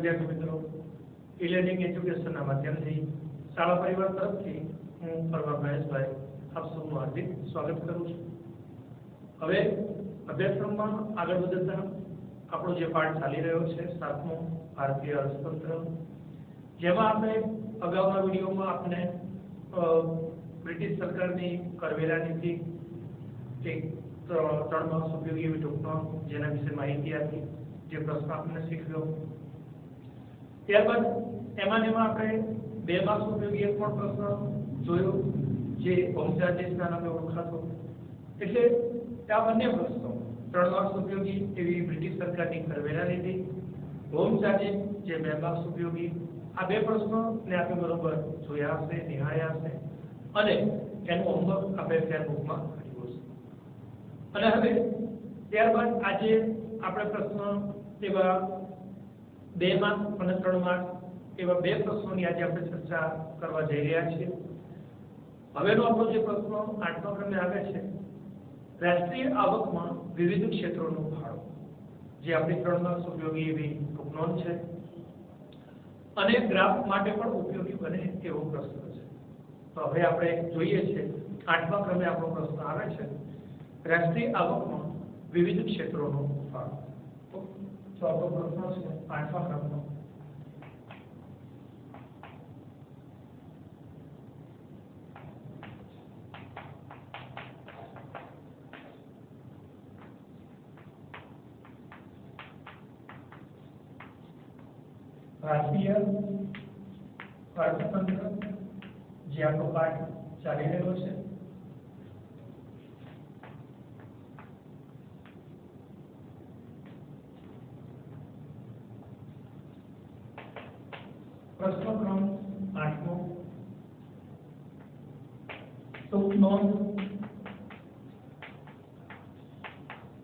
વિદ્યાર્થી મિત્રો, ઈ-લર્નિંગ એજ્યુકેશનના માધ્યમથી શાળા પરિવાર તરફથી હું પરમાર મહેશભાઈ આપ સૌનું હાર્દિક સ્વાગત કરું છું। હવે અભ્યાસક્રમમાં આગળ વધતા આપણો જે પાઠ ચાલી રહ્યો છે 7મો ભારતીય અર્થતંત્ર, જેમાં આપણે અગાઉના વિડીયોમાં આપણે બ્રિટિશ સરકારની કરવેરા નીતિ એક 3 માર્ક્સ ઉપયોગી એવી ટૂંકમાં જેના વિશે માહિતી આપી, જે પ્રશ્ન આપણે શીખ્યો। ત્યારબાદ એમાં આપણે 2 માર્ક્સ ઉપયોગી એક પણ પ્રશ્ન જોયો, જે હોમ ચાર્જીસના નામે ઓળખાતો। એટલે આ બંને પ્રશ્નો 3 માર્ક્સ ઉપયોગી એવી બ્રિટિશ સરકારની કરવેરા નીતિ, હોમ ચાર્જીસ જે 2 માર્ક્સ ઉપયોગી, આ 2 પ્રશ્નોને આપણે બરોબર જોયા હશે, નિહાળ્યા હશે અને એનું હોમવર્ક આપણે ફેસબુકમાં કર્યું હશે। અને હવે ત્યારબાદ આજે આપણે પ્રશ્ન એવા 2 માર્ક્સ અને 3 માર્ક્સ એવા 2 પ્રશ્નોની આજે આપણે ચર્ચા કરવા જઈ રહ્યા છીએ। હવેનો આપણો જે પ્રશ્ન 8મા ક્રમે આવે છે, રાષ્ટ્રીય આવકમાં વિવિધ ક્ષેત્રોનો ફાળો, જે આપણી 3 માર્ક્સ ઉપયોગી એવી ટૂંકનોંધ છે અને ગ્રાફ માટે પણ ઉપયોગી બને એવો પ્રશ્ન છે। તો હવે આપણે જોઈએ છે 8મા ક્રમે આપણો પ્રશ્ન આવે છે, રાષ્ટ્રીય આવકમાં વિવિધ ક્ષેત્રોનો ફાળો। તો આપણો પ્રશ્ન છે 8મા ક્રમનો, રાષ્ટ્રીય અર્થતંત્ર, જે આપણો પાઠ ચાલી રહ્યો છે। પ્રશ્ન ક્રમ 8મો, ટૂંકનોંધ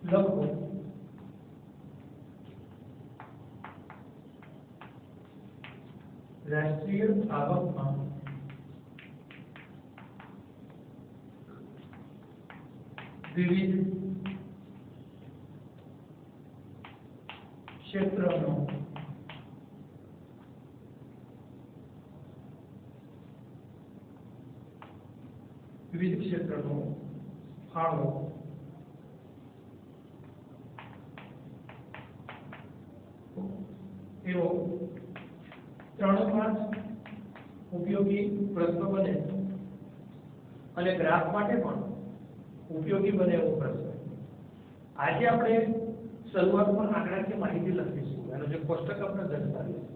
લખો। રાષ્ટ્રીય આવકમાં વિવિધ ક્ષેત્રોનો ફાળો એવો 3 માર્ક્સ ઉપયોગી પ્રશ્ન બને અને ગ્રાફ માટે પણ ઉપયોગી બને એવો પ્રશ્ન। આજે આપણે શરૂઆતમાં આંકડાકીય માહિતી લખીશું, એનો જે કોષ્ટક આપણે દર્શાવીશું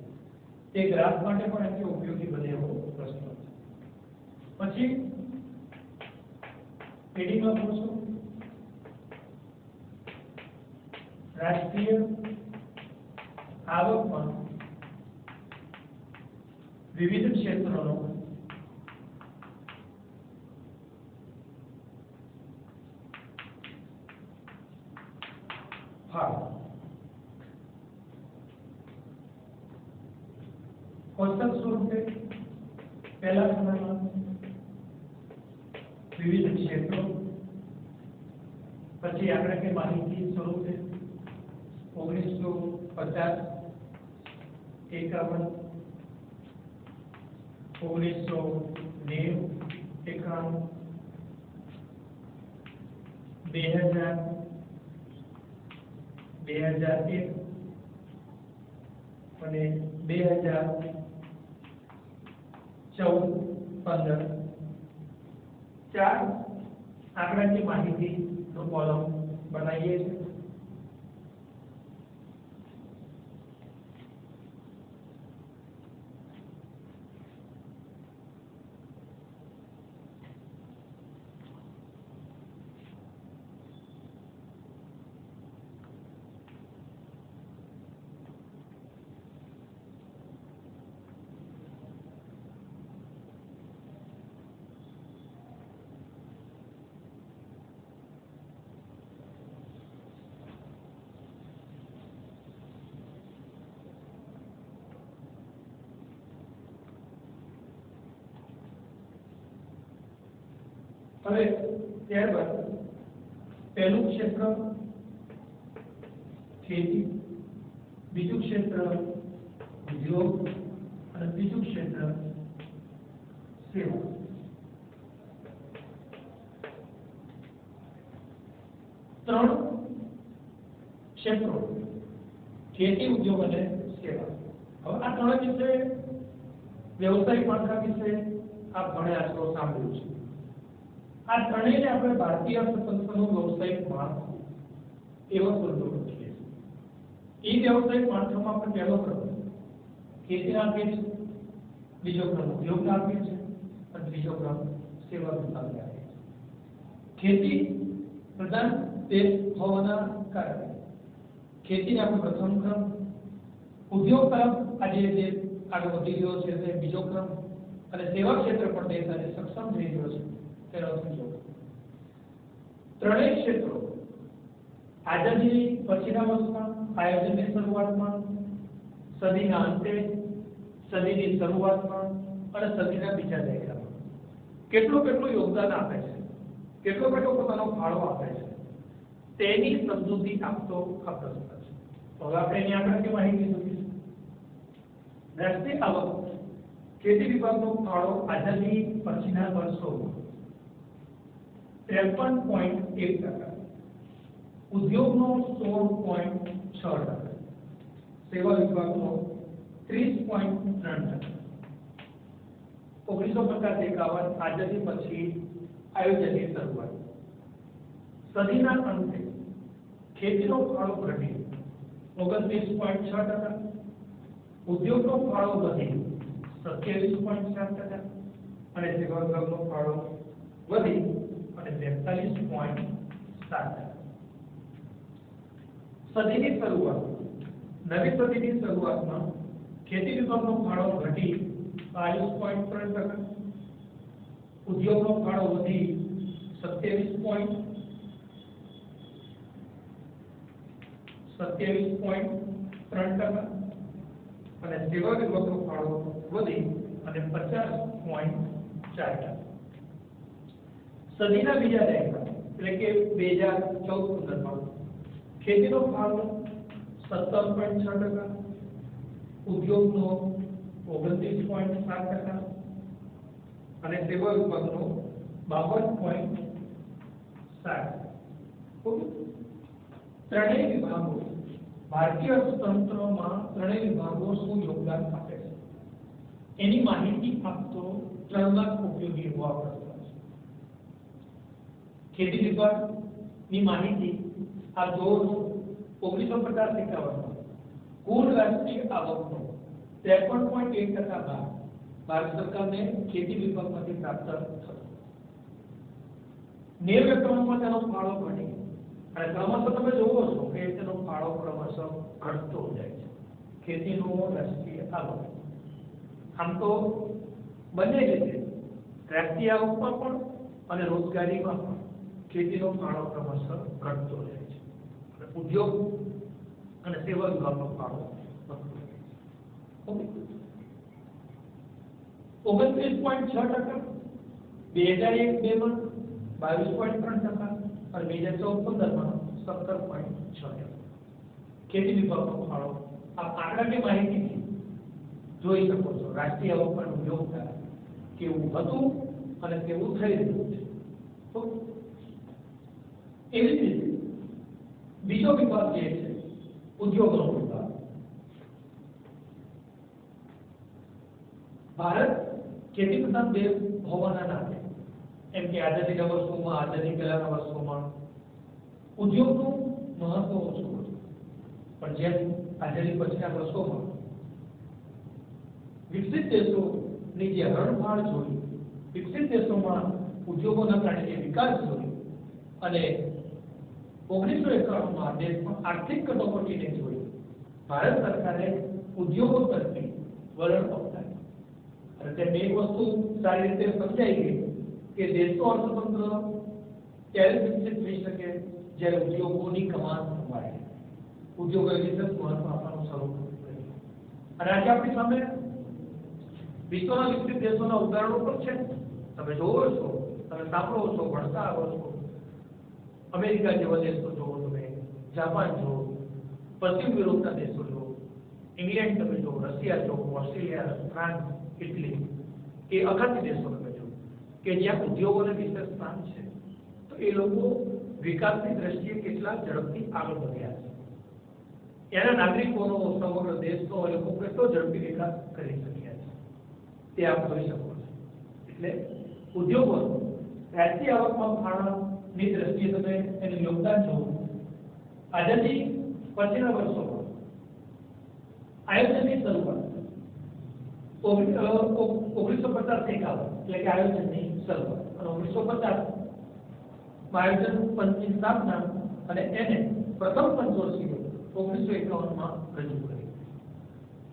તે ગ્રાફ માટે પણ એટલો ઉપયોગી બને એવો પ્રશ્ન છે। પછી હેડિંગમાં પૂછો, રાષ્ટ્રીય આવકમાં વિવિધ ક્ષેત્રોનો ફાળો। કોષ્ટક સ્વરૂપે પહેલા નંબરમાં વિવિધ ક્ષેત્રો, પછી આપણે કે માહિતી સ્વરૂપે 1950, 51, 1990, 91, 2000, 2001 અને 2014, 15 4 આંકડાકીય માહિતીનો કોલમ બનાવીએ છીએ। હવે ત્યારબાદ પહેલું ક્ષેત્ર ખેતી, બીજું ક્ષેત્ર ઉદ્યોગ અને ત્રીજું ક્ષેત્ર સેવા। ત્રણ ક્ષેત્રો ખેતી, ઉદ્યોગ અને સેવા। હવે આ ત્રણ વિશે વ્યવસાયિક માળખા વિશે આપ ઘણા આશરો સાંભળ્યું છે। આ ત્રણેયને આપણે ભારતીય અર્થતંત્રનું વ્યવસાયિક માળખું એવો સ્વરૂપ છીએ। એ વ્યવસાયિક માળખામાં આપણે પહેલો ક્રમ ખેતી આપીએ છીએ, બીજો ક્રમ ઉદ્યોગ આપીએ છીએ અને ત્રીજો ક્રમ સેવા વિભાગ આપીએ છીએ। ખેતી પ્રધાન દેશ હોવાના કારણે ખેતીને આપણે પ્રથમ ક્રમ, ઉદ્યોગ તરફ આજે જે આગળ વધી રહ્યો છે તે બીજો ક્રમ અને સેવા ક્ષેત્ર પણ દેશ આજે સક્ષમ થઈ રહ્યો છે તેનો ત્રીજો ક્રમ। ત્રણેય ક્ષેત્રો આઝાદી પછીના વર્ષમાં, આયોજનની શરૂઆતમાં, સદીના અંતે, સદીની શરૂઆતમાં અને સદીના બીજા દાયકામાં કેટલું યોગદાન આપે છે, કેટલો પોતાનો ફાળો આપે છે તેની સમજૂતી આપતો આ પ્રશ્ન છે। હવે આપણે એની આંકડાકીય માહિતી જોઈશું। રાષ્ટ્રીય આવક ખેતી વિભાગનો ફાળો આઝાદી પછીના વર્ષોમાં 53.1%, ઉદ્યોગનો 16.6%, સેવા વિભાગનો 30.3%। 1950-51 આઝાદી પછી આયોજનની શરૂઆત, સદીના અંતે ખેતીનો ફાળો ઘટી 29.6%, ઉદ્યોગનો ફાળો વધી 27.7% અને સેવા વિભાગનો ફાળો વધી અને 43.7%। સદીની શરૂઆત, નવી સદીની શરૂઆતમાં ખેતી વિભાગનો ફાળો ઘટી 22.3%, ઉદ્યોગનો ફાળો વધી 27.3% અને સેવા વિભાગનો ફાળો વધી અને 50.4%। સદીના બીજા દાયકા એટલે કે 2014-15માં ખેતીનો ફાળો 17.6%, ઉદ્યોગનો 29.7% અને સેવા વિભાગનો 52.7%। ત્રણેય વિભાગો ભારતીય અર્થતંત્રમાં ત્રણેય વિભાગો શું યોગદાન આપે છે એની માહિતી આપતો ત્રણમાં ઉપયોગી એવો આ પ્રશ્ન છે। ખેતી વિભાગની માહિતી આ 1950-51 કુલ રાષ્ટ્રીય આવકનો 53.1% ભાગ ભારત સરકારને ખેતી વિભાગમાંથી પ્રાપ્ત થતો। 90 એકમોમાં તેનો ફાળો ઘટી અને ક્રમશઃ તમે જોવો છો કે તેનો ફાળો ક્રમશઃ ઘટતો જાય છે। ખેતીનો રાષ્ટ્રીય આવક આમ તો બંને રીતે રાષ્ટ્રીય આવકમાં પણ અને રોજગારીમાં પણ ખેતીનો ફાળો ક્રમશઃ ઘટતો જાય છે। ઉદ્યોગ અને સેવા વિભાગનો ફાળો વધતો જાય છે। 29.6%, 2001-2 માં 22.3% અને 2014-15 માં 17.6%। ખેતી વિભાગનો ફાળો આ આંકડાકીય માહિતીથી જોઈ શકો છો। રાષ્ટ્રીય આવક પર યોગદાન કેવું હતું અને કેવું થઈ રહ્યું છે। તો એવી રીતે બીજો વિભાગ જે છે ઉદ્યોગનો વિભાગ, ભારત ખેતી પ્રધાન દેશ હોવાના નાતે એમ કે આઝાદીના વર્ષોમાં, આઝાદી પહેલાના વર્ષોમાં ઉદ્યોગનું મહત્વ ઓછું હતું, પણ જેમ આઝાદી પછીના વર્ષોમાં વિકસિત દેશોની જે હરણફાળ જોઈ, વિકસિત દેશોમાં ઉદ્યોગોના કારણે જે વિકાસ જોઈ અને 1991માં દેશમાં આર્થિક કટોકટીને જોઈ ભારત સરકારે ઉદ્યોગો તરફી વલણ અપનાવ્યું અને તેમને એક વસ્તુ સારી રીતે સમજાઈ ગઈ કે દેશનું અર્થતંત્ર ત્યારે વિકસિત થઈ શકે જ્યારે ઉદ્યોગોની કમાન સંભાળે, ઉદ્યોગોએ વિશેષ મહત્વ આપવાનું શરૂ કર્યું। અને આજે આપણી સામે વિશ્વના વિકસિત દેશોના ઉદાહરણો પણ છે। તમે જોવો છો, તમે સાંભળો છો, ભણતા આવો છો। અમેરિકા જેવા દેશો જોવો તમે, જાપાન જોવો, પશ્ચિમ યુરોપના દેશો જોવો, ઇંગ્લેન્ડ તમે જોવો, રશિયા જો, ઓસ્ટ્રેલિયા, ફ્રાન્સ, ઇટલી કે અખાતી દેશો તમે જો કે જ્યાં ઉદ્યોગોને વિશેષ સ્થાન છે, તો એ લોકો વિકાસની દ્રષ્ટિએ કેટલા ઝડપથી આગળ વધ્યા છે, એના નાગરિકોનો સમગ્ર દેશનો એ લોકો કેટલો ઝડપી વિકાસ કરી શક્યા છે, તે આપ જોઈ શકો છો. એટલે ઉદ્યોગો રાષ્ટ્રીય આવકમાં ફાળાની દ્રષ્ટિએ તમે એનું યોગદાન જોવો. આઝાદી પછીના વર્ષોમાં આયોજનની શરૂઆત 1950-51 એટલે કે આયોજનની શરૂઆત અને 1950 માં આયોજન પંચની સ્થાપના અને એને પ્રથમ પંચવર્ષીય 1951 માં રજૂ કરી.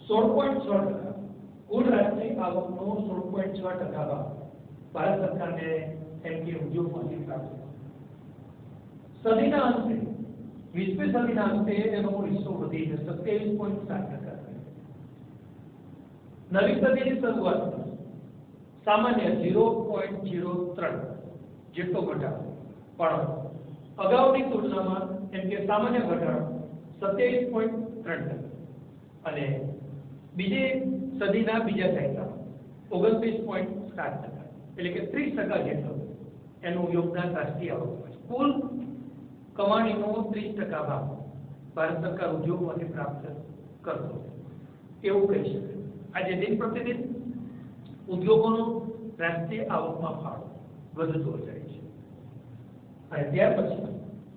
16.6% કુલ રાષ્ટ્રીય આવકનો 16.6% ભાગ ભારત સરકારને એમ કે ઉદ્યોગમાંથી પ્રાપ્ત થયો. સદીના અંતે 20મી સદીના અંતે એનો હિસ્સો વધી 27.7%. નવી સદીની શરૂઆતમાં સામાન્ય 0.03 જેટલો ઘટાડો, પણ અગાઉની તુલનામાં એમ કે સામાન્ય ઘટાડો 27.3% અને બીજી સદીના બીજા દાયકામાં 29.7%, એટલે કે 30% જેટલો એનું યોગદાન રાષ્ટ્રીય આવકમાં. કુલ કમાણીનો 30% ભાગ ભારત સરકાર ઉદ્યોગોમાંથી પ્રાપ્ત કરતો એવું કહી શકાય. આજે દિન પ્રતિદિન ઉદ્યોગોનો રાષ્ટ્રીય આવકમાં ફાળો વધતો જાય છે. અને ત્યાર પછી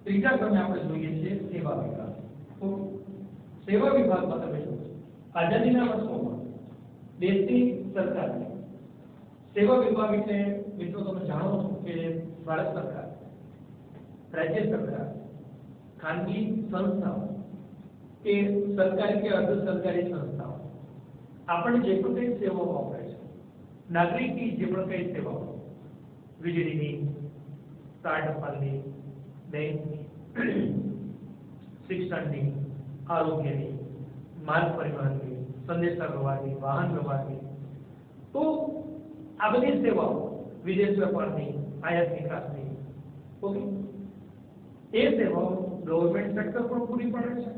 ત્રીજા ક્રમે આપણે જોઈએ છીએ સેવા વિભાગ. તો સેવા વિભાગમાં તમે જુઓ, આઝાદીના વર્ષોમાં દેશની સરકારને સેવા વિભાગ એટલે મિત્રો તમે જાણો છો કે ભારત સરકાર, રાજ્ય સરકાર, ખાનગી સંસ્થાઓ કે સરકારી કે અર્ધ સરકારી સંસ્થાઓ આપણને જે પણ કઈ સેવાઓ આપે છે, નાગરિકની જે પણ કઈ સેવાઓ, વીજળીની, કાર્ડ અપાલની, બેંકની, શિક્ષણની, આરોગ્યની, માર્ગ પરિવહનની, સંદેશા વ્યવહારની, વાહન વ્યવહારની, તો આ બધી સેવાઓ, વિદેશ વેપારની, આયાત નિકાસની, ઓકે, એ સેવાઓ ગવર્મેન્ટ સેક્ટર પણ પૂરી પાડે છે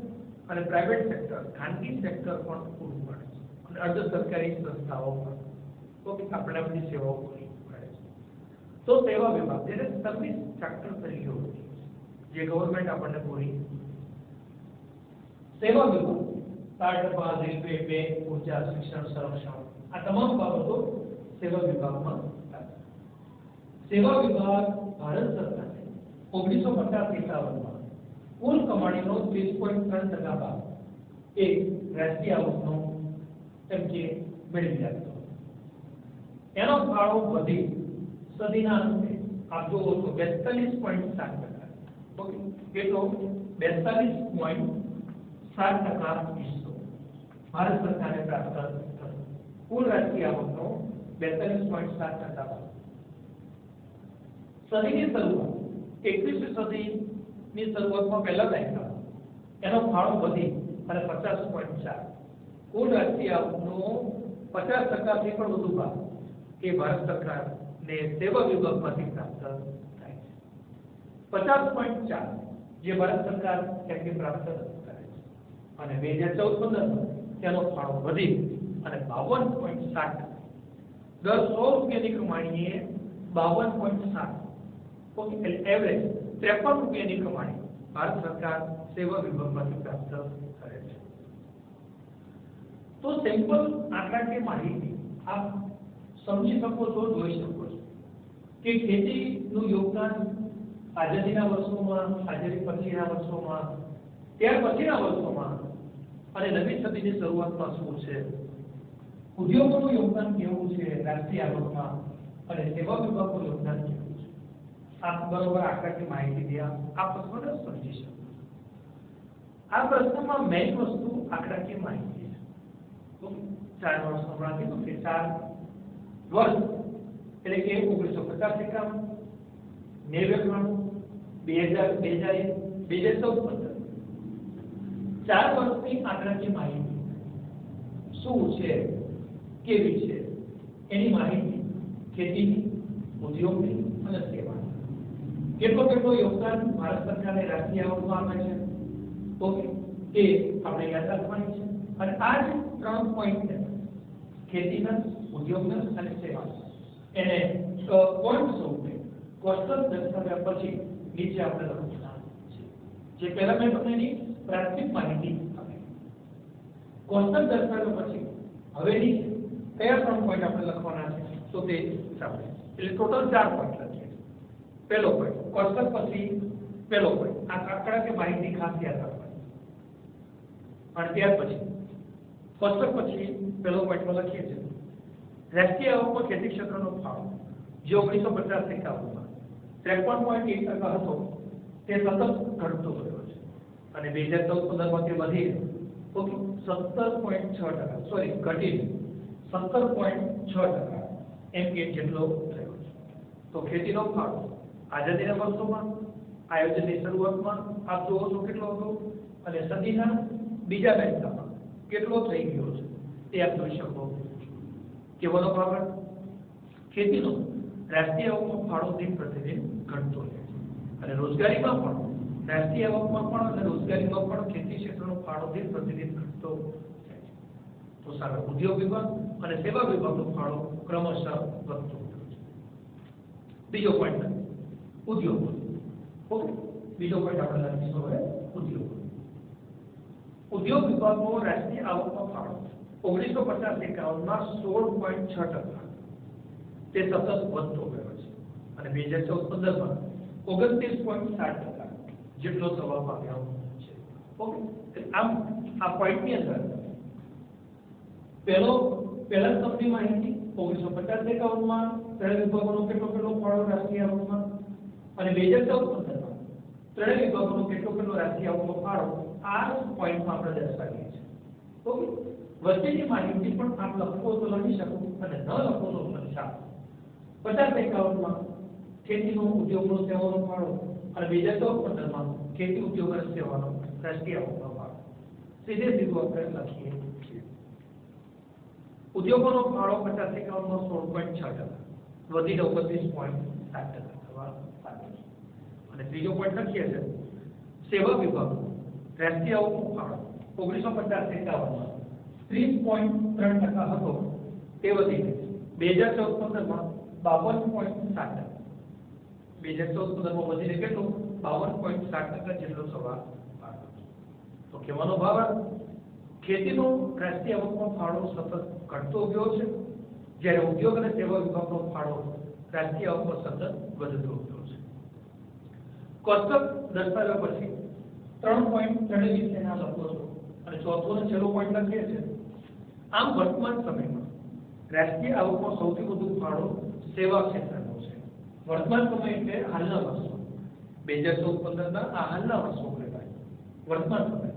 અને પ્રાઇવેટ સેક્ટર, ખાનગી સેક્ટર પણ પૂરું પાડે છે અને અર્ધ સરકારી સંસ્થાઓ પણ, ઓકે, આપણે બધી સેવાઓ પૂરી પાડે છે. તો સેવા વિભાગ જેને સર્વિસ સેક્ટર તરીકે ઓળખીએ છીએ, જે ગવર્મેન્ટ આપણને પૂરી સેવા વિભાગ, કાર્ડ અપાલ, રેલવે, બેંક, ઉર્જા, શિક્ષણ, સંરક્ષણ, આ તમામ બાબતો સેવા વિભાગમાં થાય. સેવા વિભાગ ભારત સરકારને 1950-51 કુલ કમાણીનો 30.3% ભાગ એ રાષ્ટ્રીય આવકનો એમ કે મેળવી રાખતો. એનો ફાળો વધી સદીના અંતે આપ જોવો તો 42.7%, ઓકે, કેટલો 42.7% હિસ્સો ભારત સરકારે પ્રાપ્ત થયો. કુલ રાષ્ટ્રીય આવકનો 42.7% ભાગ. સદીની શરૂઆત 21મી સદીની શરૂઆતમાં પહેલા દાયકા એનો ફાળો વધી અને 50.4, કુલ રાષ્ટ્રીય આવકનો 50% થી પણ વધુ ભાગ એ ભારત સરકારને સેવા વિભાગમાંથી પ્રાપ્ત થાય છે. 50.4 જે ભારત સરકાર એમકે પ્રાપ્ત કરે છે અને 2014-15 તેનો ફાળો વધી અને 52.7, દર 100 રૂપિયાની કમાણીએ 52.7, ઓકે, એટલે એવરેજ 53 રૂપિયાની કમાણી ભારત સરકાર સેવા વિભાગમાંથી પ્રાપ્ત કરે છે. તો સિમ્પલ આંકડાકીય માહિતી આપ સમજી શકો છો, જોઈ શકો છો કે ખેતીનું યોગદાન આઝાદીના વર્ષોમાં, આઝાદી પછીના વર્ષોમાં, ત્યાર પછીના વર્ષોમાં અને નવી સદીની શરૂઆતમાં શું છે, ઉદ્યોગોનું યોગદાન કેવું છે રાષ્ટ્રીય આવકમાં અને સેવા વિભાગનું યોગદાન કેવું છે, આપ બરોબર આંકડાકીય માહિતી દ્યા આપ બરોબર સમજી શકો. આ પ્રશ્નમાં મેઇન વસ્તુ આંકડાકીય માહિતી છે. તો 4 વર્ષનો રાખી દો કે 4 વર્ષ એટલે કે 1950-51, 90-91, 2000-2001, 2014-15, 4 વર્ષની આંકડાકીય માહિતી શું છે, કેવી છે, એની માહિતી ખેતીની, ઉદ્યોગની અને સેવાની, કેટલો યોગદાન ભારત સરકારે રાષ્ટ્રીય આવકમાં આપે છે, ઓકે, એ આપણે યાદ રાખવાની છે. અને આ જ 3 પોઈન્ટ ને ખેતીના, ઉદ્યોગના અને સેવા એને પોઈન્ટ સ્વરૂપે કોષ્ટક દર્શાવ્યા પછી નીચે આપણે લખવાના છે. જે પહેલા મેં તમને એની પ્રાથમિક માહિતી આપી. કોષ્ટક દર્શાવ્યા પછી હવે નીચે કયા 3 પોઈન્ટ આપણે લખવાના છે તો તે સામે એટલે ટોટલ 4 પોઈન્ટ લખીએ. પહેલો પોઈન્ટ કોષ્ટક પછી પહેલો પોઈન્ટ આ આંકડા કે માહિતી ખાસ યાદ રાખવાની. અને ત્યાર પછી કોષ્ટક પછી પહેલો પોઈન્ટમાં લખીએ છીએ રાષ્ટ્રીય આવકમાં ખેતી ક્ષેત્રનો ફાળો જે 1950-51 માં 53.1% હતો તે સતત ઘટતો ગયો છે અને 2014-15 માં તે વધી ઓકે 17.6%, સોરી ઘટીને 17.6% એમ કે જેટલો થયો છે. તો ખેતીનો ફાળો આઝાદીના વર્ષોમાં આયોજનની શરૂઆતમાં આપ જોવો છો કેટલો હતો અને સદીના બીજા દાયકામાં કેટલો થઈ ગયો છે તે આપ જોઈ શકો. કેવાનો ભાગ ખેતીનો રાષ્ટ્રીય આવકમાં ફાળો દિન પ્રતિદિન ઘટતો રહે છે અને રોજગારીમાં પણ રાષ્ટ્રીય આવકમાં પણ અને રોજગારીમાં પણ ખેતી ક્ષેત્રનો ફાળો દિન પ્રતિદિન ઘટતો જાય છે. તો સામે ઉદ્યોગ વિભાગ અને સેવા વિભાગનો ફાળો ક્રમશઃ વધતો ગયો છે. બીજો પોઈન્ટ ઉદ્યોગ. ઓકે, બીજો પોઈન્ટ આપણે લખીશું હવે ઉદ્યોગ. ઉદ્યોગ વિભાગનો રાષ્ટ્રીય આવકમાં ફાળો 1950-51 માં 16.6% તે સતત વધતો ગયો છે અને 2014-15 માં 29.7% જેટલો થવા પામ્યો છે. ઓકે, આમ આ પોઈન્ટની અંદર પહેલા સ્તંભની માહિતી 1950-51 માં ત્રણ વિભાગોનો કેટલો ફાળો રાષ્ટ્રીય આવકમાં અને 2014-15 માં ત્રણ વિભાગોનો કેટલો રાષ્ટ્રીય આવકનો ફાળો આ પોઈન્ટમાં આપણે દર્શાવીએ છીએ. ઓકે, વચ્ચેની માહિતી પણ આપ લખો તો લખી શકો અને ન લખો તો લખી શકો. 50-51 માં ખેતીનો, ઉદ્યોગનો, સેવાનો ફાળો અને 2014-15 માં ખેતી, ઉદ્યોગ અને સેવાનો રાષ્ટ્રીય આવકનો ફાળો સીધે સીધું આપણે લખીએ છીએ. ઉદ્યોગોનો ફાળો 50-51 માં 16.6% વધીને 29.7% થવા પામ્યો છે. અને ત્રીજો પોઈન્ટ લખીએ છે સેવા વિભાગ રાષ્ટ્રીય આવકનો ફાળો 1950-51 માં 30.3% હતો તે વધીને 2014-15 માં 52.7%, 2014-15 માં વધીને કેટલો 52.7% જેટલો થવા પામ્યો છે. તો કહેવાનો ભાવ ખેતીનો રાષ્ટ્રીય આવકનો ફાળો સતત ઘટતો ગયો છે જ્યારે ઉદ્યોગ અને સેવા વિભાગનો ફાળો રાષ્ટ્રીય આવકમાં સતત વધતો ગયો છે. કોષ્ટક દર્શાવ્યા પછી 3 પોઈન્ટ ત્રણેય વિશેના લખો છો અને ચોથો અને છેલ્લો પોઈન્ટ લખીએ છીએ. આમ વર્તમાન સમયમાં રાષ્ટ્રીય આવકમાં સૌથી વધુ ફાળો સેવા ક્ષેત્રનો છે. વર્તમાન સમય એટલે હાલના વર્ષો 2014-15 ના આ હાલના વર્ષો કહેવાય વર્તમાન સમય.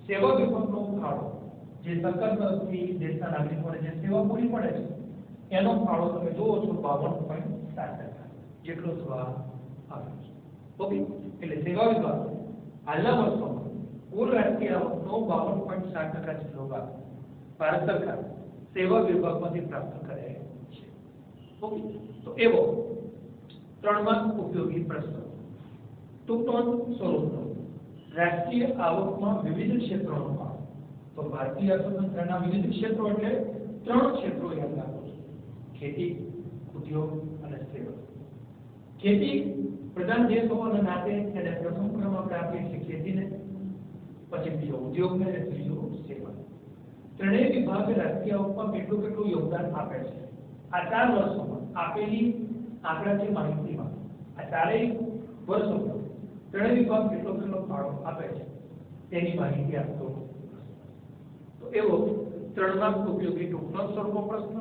સેવા વિભાગનો ફાળો જે સરકાર તરફથી દેશના નાગરિકોને જે સેવા પૂરી પડે છે એનો ફાળો તમે જોવો છો 52.7% જેટલો થવા આવ્યો છે. ઓકે, એટલે સેવા વિભાગ હાલના વર્ષોમાં કુલ રાષ્ટ્રીય આવકનો 52.7% જેટલો ભાગ ભારત સરકાર સેવા વિભાગમાંથી પ્રાપ્ત કરે છે. ઓકે, તો એવો 3 માર્ક ઉપયોગી પ્રશ્ન ટૂંકમાં સ્વરૂપનો રાષ્ટ્રીય આવકમાં વિવિધ ક્ષેત્રોનો ફાળો. તો ભારતીય અર્થતંત્રના વિવિધ ક્ષેત્રો એટલે 3 ક્ષેત્રો યાદ રાખો છો: ખેતી, ઉદ્યોગ અને સેવા. ખેતી પ્રધાન દેશ હોવાના નાતે એને પ્રથમ ક્રમ આપણે આપીએ છીએ ખેતીને, પછી બીજો ઉદ્યોગને અને ત્રીજો સેવા. ત્રણેય વિભાગ રાષ્ટ્રીય આવકમાં કેટલું યોગદાન આપે છે આ 4 વર્ષોમાં આપેલી આંકડાકીય માહિતીમાં આ ચારેય વર્ષોમાં ત્રણેય વિભાગ કેટલો ફાળો આપે છે તેની માહિતી આપતો. તો એવો 3 માર્ક ઉપયોગી ટૂંકનો સ્વરૂપનો પ્રશ્ન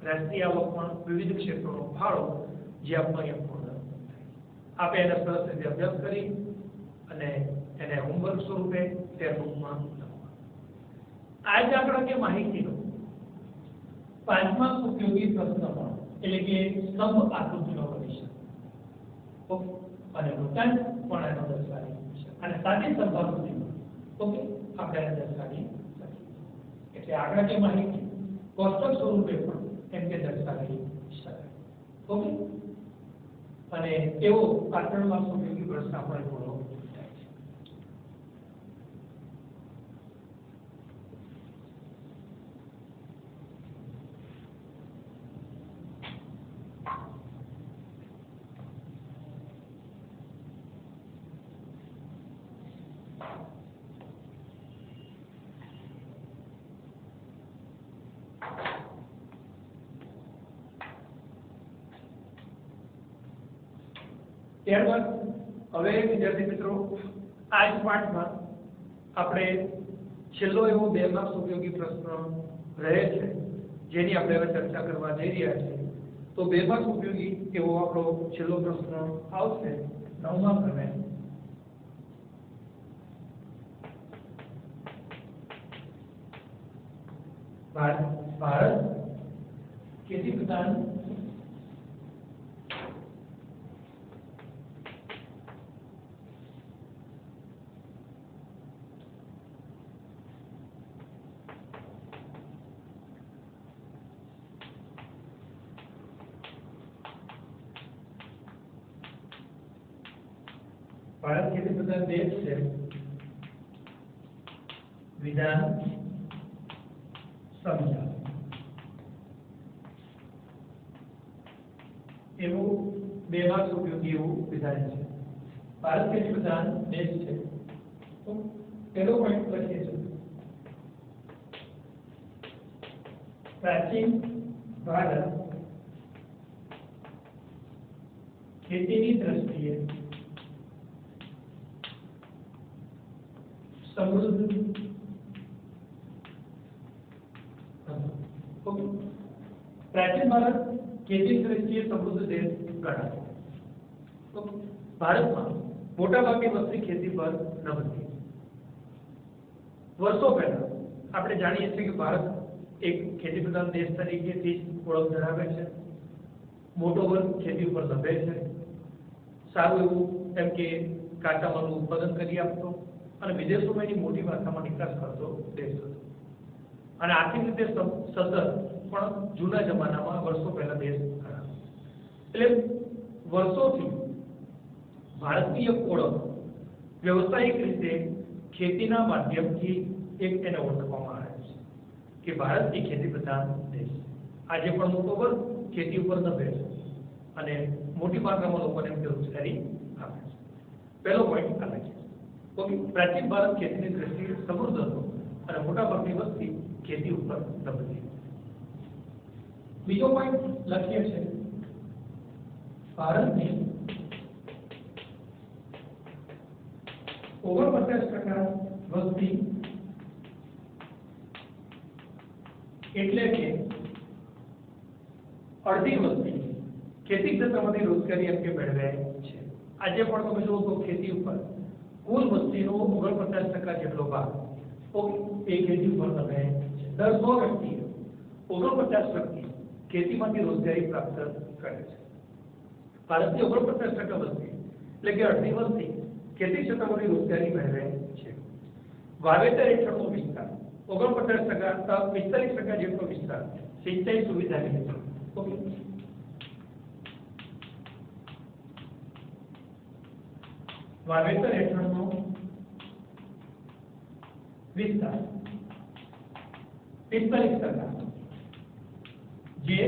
રાષ્ટ્રીય આવકમાં વિવિધ ક્ષેત્રોનો ફાળો જે આપણો અહીંયા પૂર્ણ થાય. આપણે એને સરસ રીતે અભ્યાસ કરી અને એને હોમવર્ક સ્વરૂપે તે બુકમાં લખવા. આ જ આંકડાકીય માહિતીનો 5 માર્ક ઉપયોગી પ્રશ્ન પણ એટલે કે સ્તંભ આકૃતિનો બની શકે. ઓકે, અને વૃત્તાંત પણ એનો દર્શાવી છે અને સાદી સ્તંભ આકૃતિમાં ઓકે આપણે એને દર્શાવી શકીએ. એટલે આંકડાકીય માહિતી કોષ્ટક સ્વરૂપે પણ એમ કે દર્શાવી શકાય. ઓકે, અને એવો આ 3 માર્ક ઉપયોગી પ્રશ્ન આપણે પૂરો થાય છે. ત્યારબાદ હવે વિદ્યાર્થી મિત્રો આ જ પાઠમાં આપણે છેલ્લો એવો 2 માર્ક્સ ઉપયોગી પ્રશ્ન રહે છે જેની આપણે હવે ચર્ચા કરવા જઈ રહ્યા છીએ. તો 2 માર્ક્સ ઉપયોગી એવો આપણો છેલ્લો પ્રશ્ન આવશે 9મા ક્રમે. ભારત ખેતી પ્રધાન ભારત ખેતી પ્રધાન દેશ છે. વિધાન સમજાવો. એવું 2 માર્ક્સ ઉપયોગી એવું વિધાન છે. ભારત ખેતી પ્રધાન દેશ છે. તો પહેલો પોઈન્ટ લખીએ છીએ. પ્રાચીન ભારત ખેતીની દ્રષ્ટિએ સમૃદ્ધ પ્રાચીન ભારત ખેતી દ્રષ્ટિએ સમૃદ્ધ દેશ ગણાય. તો ભારતમાં મોટાભાગની વસ્તી ખેતી પર નભતી. વર્ષો પહેલા આપણે જાણીએ છીએ કે ભારત એક ખેતી પ્રધાન દેશ તરીકેથી ઓળખ ધરાવે છે. મોટો વર્ગ ખેતી ઉપર નભે છે. સારું એવું એમ કે કાચા માલનું ઉત્પાદન કરી આપતો અને વિદેશોમાં એની મોટી માત્રામાં નિકાસ કરતો દેશ હતો. અને આર્થિક રીતે સતત પણ જૂના જમાનામાં વર્ષો પહેલા દેશ ગણાયો. એટલે વર્ષોથી ભારતની એક ઓળખ વ્યવસાયિક રીતે ખેતીના માધ્યમથી એક એને ઓળખવામાં આવે છે કે ભારત એ ખેતી પ્રધાન દેશ. આજે પણ મોટો વર્ગ ખેતી ઉપર નભે છે અને મોટી માત્રામાં લોકોને એમ કે રોજગારી આપે છે. પહેલો પોઈન્ટ આ લખીએ. ઓકે, પ્રાચીન ભારત ખેતીની દ્રષ્ટિએ સમૃદ્ધ હતો અને મોટાભાગની વસ્તી ખેતી ઉપર નભતી. બીજો પોઈન્ટ લખીએ છે ભારતની 49% વસ્તી એટલે કે અડધી વસ્તી ખેતી ક્ષેત્રમાંથી રોજગારી એમ કે મેળવે છે. આજે પણ તમે જુઓ તો ખેતી ઉપર કુલ વસ્તીનો 49% જેટલો ભાગ એ ખેતી ઉપર નભે છે. દર 100 વ્યક્તિએ 49 વ્યક્તિ ખેતીમાંથી રોજગારી પ્રાપ્ત કરે છે. ભારતની 49% વસ્તી એટલે કે અડધી વસ્તી ખેતી ક્ષેત્રમાંથી રોજગારી મેળવે છે. વાવેતર હેઠળનો વિસ્તાર 49%, 45% જેટલો વિસ્તાર સિંચાઈ સુવિધાની હેઠળ. ઓકે, વાવેતર હેઠળનો વિસ્તાર 45% જે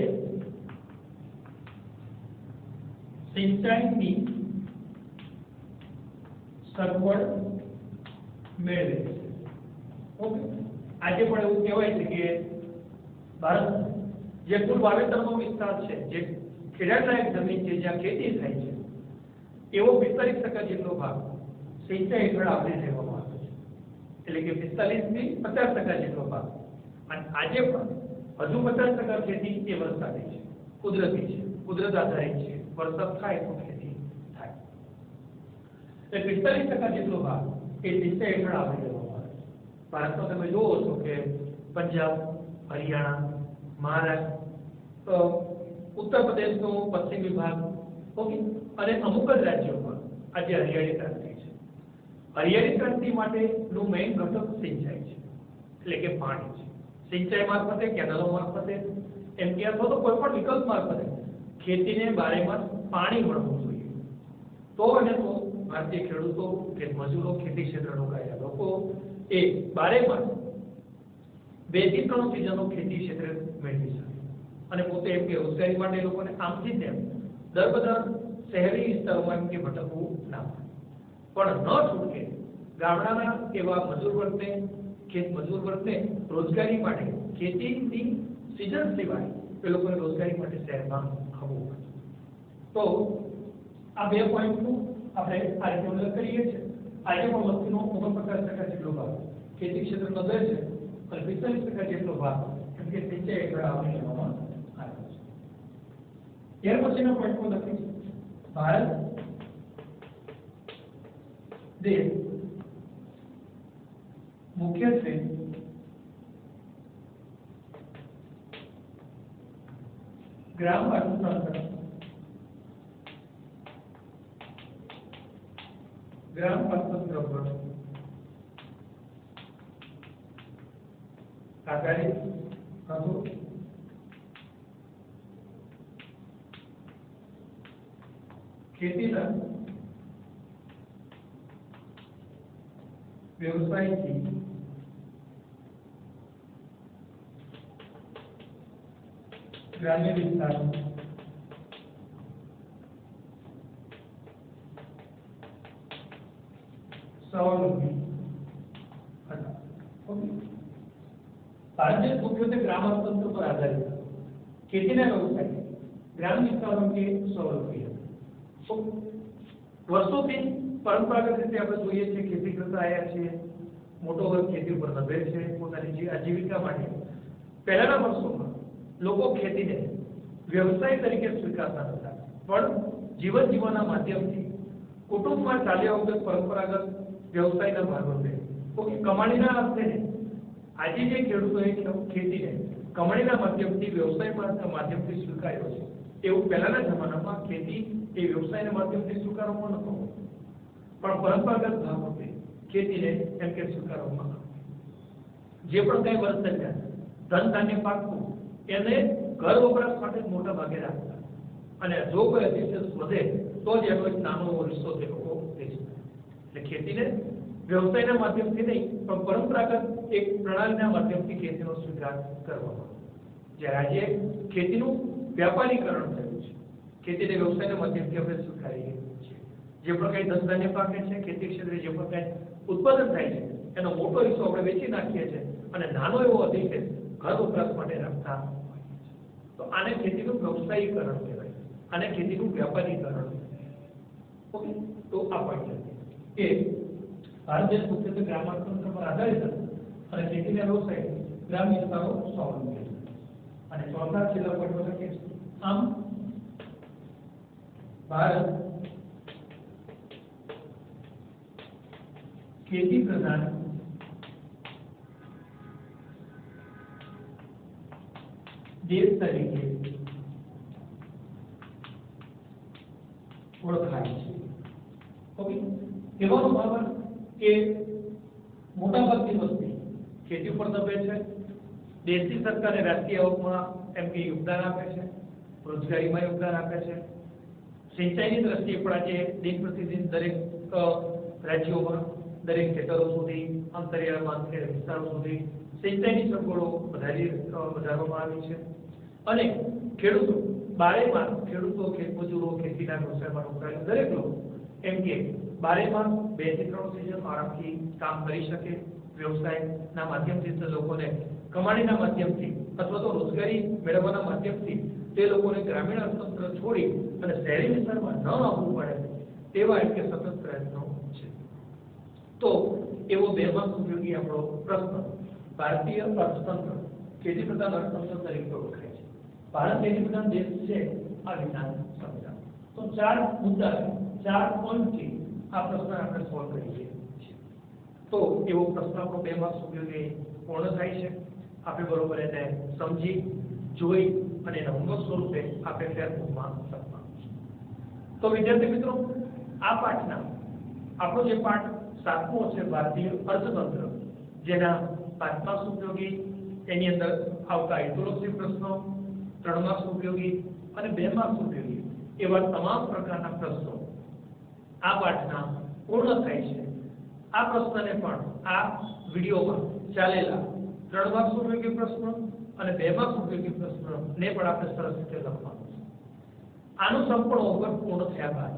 સિંચાઈની સગવડ મેળવે છે. ઓકે, આજે પણ એવું કહેવાય છે કે ભારત જે કુલ વાવેતરનો વિસ્તાર છે, જે ખેડાલાયક જમીન છે જ્યાં ખેતી થાય છે, એવો 45% જેટલો ભાગ સિંચાઈ હેઠળ આવરી લેવામાં આવે છે. એટલે કે 45 થી 50% જેટલો ભાગ. અને આજે પણ હજુ 50% ખેતી એ વરસાદી છે, કુદરતી છે, કુદરત આધારિત છે. વરસાદ થાય તો ખેતી થાય. એટલે 45% જેટલો ભાગ એ સિંચાઈ હેઠળ આવરી લેવામાં આવે છે. ભારતમાં તમે જોવો છો કે પંજાબ, હરિયાણા, મહારાષ્ટ્ર, ઉત્તર પ્રદેશનો પશ્ચિમ વિભાગ, ઓકે, અને અમુક જ રાજ્યોમાં આજે હરિયાળી ક્રાંતિ છે. હરિયાળી ક્રાંતિ માટેનું મેઇન ઘટક સિંચાઈ છે, એટલે કે પાણી છે. સિંચાઈ મારફતે, કેનાલો મારફતે એમ કે અથવા તો કોઈ પણ વિકલ્પ મારફતે ખેતીને બારેમાસ પાણી મળવું જોઈએ. તો અને તો ભારતીય ખેડૂતો, ખેત મજૂરો, ખેતી ક્ષેત્ર રોકાયેલા લોકો એ બારેમાસ 2 થી 3 સિઝનો ખેતી ક્ષેત્રે મેળવી શકે અને પોતે એમ કે રોજગારી માટે લોકોને આમથી તેમ દર બધા શહેરી વિસ્તારોમાં એમ કે ભટકવું ના પડે. પણ ન છૂટકે ગામડાના એવા મજૂર વર્ગને, ખેત મજૂર વર્ગને રોજગારી માટે ખેતીની સિઝન સિવાય એ લોકોને રોજગારી માટે શહેરમાં આવવું પડે. તો આ 2 પોઈન્ટનું આપણે આ રીતે ઉલ્લેખ કરીએ છીએ. આજે પણ વસ્તીનો 49% જેટલો ભાગ ખેતી ક્ષેત્રનો દર છે અને 45% જેટલો ભાગ એમ કે સિંચાઈ તળાવને લેવામાં આવ્યો છે. ત્યાર પછીના પોઈન્ટમાં લખ્યું છે ભારત દેશ મુખ્યત્વે ગ્રામ અર્થતંત્ર પર આધારિત હતું. ખેતીના વ્યવસાયથી ગ્રામ્ય વિસ્તારમાં સ્વાવલંબી હતા. ભારત દેશ મુખ્યત્વે ગ્રામ અર્થતંત્ર પર આધારિત હતો. ખેતીના વ્યવસાય ગ્રામ વિસ્તારોમાં કે સ્વાવલંબી હતા. તો વર્ષોથી પરંપરાગત રીતે આપણે જોઈએ છીએ ખેતી કરતા આવ્યા છીએ. મોટો વર્ગ ખેતી ઉપર નભે છે પોતાની આજીવિકા માટે. પહેલાના વર્ષોમાં લોકો ખેતીને વ્યવસાય તરીકે સ્વીકારતા હતા, પણ જીવન જીવવાના માધ્યમથી કુટુંબમાં ચાલ્યા વગર પરંપરાગત વ્યવસાયના ભાગરૂપે કમાણીના અર્થે આજે જે ખેડૂતોએ ખેતીને કમાણીના માધ્યમથી વ્યવસાયના માધ્યમથી સ્વીકાર્યો છે, એવું પહેલાના જમાનામાં ખેતી એ વ્યવસાયના માધ્યમથી સ્વીકારવામાં નહોતો, પણ પરંપરાગત ભાગરૂપે ખેતીને એમ કે સ્વીકારવામાં જે પણ કઈ વર્ષ દરમિયાન ધન ધાન્ય પાકતું એને ઘર વપરાશ માટે મોટા ભાગે રાખતા અને જો કોઈ અતિશય વધે તો જ એનો એક નાનો હિસ્સો તે લોકો વેચતા. એટલે ખેતીને વ્યવસાયના માધ્યમથી નહીં પણ પરંપરાગત એક પ્રણાલીના માધ્યમથી ખેતીનો સ્વીકાર કરવામાં. જ્યારે આજે ખેતીનું વ્યાપારીકરણ થયું છે, ખેતીને વ્યવસાયના માધ્યમથી આપણે સ્વીકારીએ છીએ. જે પણ કઈ ધન ધાન્ય પાકે છે, ખેતી ક્ષેત્રે જે પણ કઈ ઉત્પાદન થાય છે એનો મોટો હિસ્સો આપણે વેચી નાખીએ છીએ અને નાનો એવો અતિશય ઘર વપરાશ માટે રાખતા. તો આને ખેતીનું વ્યવસાયીકરણ કહેવાય, આને ખેતીનું વ્યાપારીકરણ. ઓકે, તો આ પોઈન્ટ છે કે ભારત દેશ મુખ્યત્વે ગ્રામ અર્થતંત્ર પર આધારિત હતો અને ખેતીના વ્યવસાય ગ્રામ વિસ્તારો સ્વાવલંબી હતા. અને ચોથા છેલ્લા પોઈન્ટ લખીએ છીએ આમ ભારત ખેતી પ્રધાન દેશ તરીકે ઓળખાય છે. ઓકે, કહેવાનો ભાવ કે મોટાભાગની વસ્તી ખેતી ઉપર દબે છે. દેશની સરકારે રાષ્ટ્રીય આવકમાં એમ કે યોગદાન આપે છે, રોજગારીમાં યોગદાન આપે છે. સિંચાઈની દ્રષ્ટિએ પણ આજે દિન પ્રતિદિન દરેક રાજ્યોમાં દરેક ખેતરો સુધી અંતરિયાળમાં વિસ્તારો સુધી સિંચાઈની સગવડો વધારવામાં આવી છે. અને ખેડૂતો બારેમાસ ખેડૂતો, ખેતમજૂરો, ખેતીના વ્યવસાયમાં રોકાયેલા દરેક લોકો એમ કે બારેમાસ 2 થી 3 સિઝન આરામથી કામ કરી શકે. વ્યવસાયના માધ્યમથી તે લોકોને કમાણીના માધ્યમથી અથવા તો રોજગારી મેળવવાના માધ્યમથી તે લોકોને ગ્રામીણ અર્થતંત્ર છોડી અને શહેરી વિસ્તારમાં ન આવવું પડે તેવા એક સતત પ્રયત્નો છે. તો એવો બેમાં ઉપયોગી આપણો પ્રશ્ન ભારતીય અર્થતંત્ર ખેતી પ્રધાન અર્થતંત્ર તરીકે ઓળખાય છે. ભારત ખેતી પ્રધાન દેશ છે આ વિધાન સમજાવ. તો 4 મુદ્દા 4 પોઈન્ટથી આ પ્રશ્ન આપણે સોલ્વ કરીએ છીએ. તો એવો પ્રશ્ન આપણો 2 માર્ક્સ ઉપયોગી પૂર્ણ થાય છે. આપણે બરોબર એને સમજી જોઈ અને એના હોમવર્ક સ્વરૂપે આપણે ફેરબુકમાં લખવાનું છે. તો વિદ્યાર્થી મિત્રો, આ પાઠના આપણો જે પાઠ 7મો છે ભારતીય અર્થતંત્ર, જેના 5 માર્ક્સ ઉપયોગી, એની અંદર આવતા હેતુલક્ષી પ્રશ્નો, 3 માર્ક્સ ઉપયોગી અને 2 માર્ક્સ ઉપયોગી એવા તમામ પ્રકારના પ્રશ્નો આ પાઠના પૂર્ણ થાય છે. આ પ્રશ્નને પણ આ વિડીયોમાં ચાલેલા 3 માર્ક્સ ઉપયોગી પ્રશ્નો અને 2 માર્ક્સ ઉપયોગી પ્રશ્નને પણ આપણે સરસ રીતે લખવાનું છે. આનું સંપૂર્ણ હોમવર્ક પૂર્ણ થયા બાદ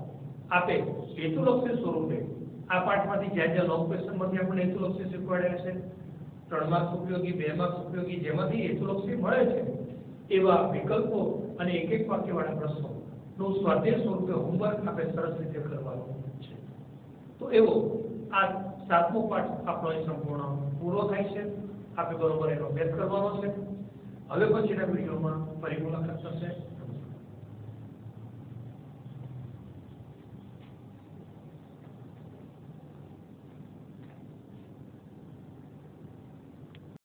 આપે હેતુલક્ષી સ્વરૂપે આ પાઠમાંથી જ્યાં લોંગ ક્વેશ્ચનમાંથી આપણે હેતુલક્ષી શીખવાડ્યા છે, 3 માર્ક્સ ઉપયોગી, 2 માર્ક્સ ઉપયોગી, જેમાંથી હેતુલક્ષી મળે છે એવા વિકલ્પો અને એક વાક્યવાળા પ્રશ્નો નું સ્વાધ્યાય સ્વરૂપે હોમવર્ક આપણે સરસ રીતે કરવાનું છે. તો એવો આ 7મો પાઠ આપણો અહીં સંપૂર્ણ પૂરો થાય છે. આપણે બરોબર એનો અભ્યાસ કરવાનો છે. હવે પછીના વિડીયોમાં ફરી મુલાકાત થશે.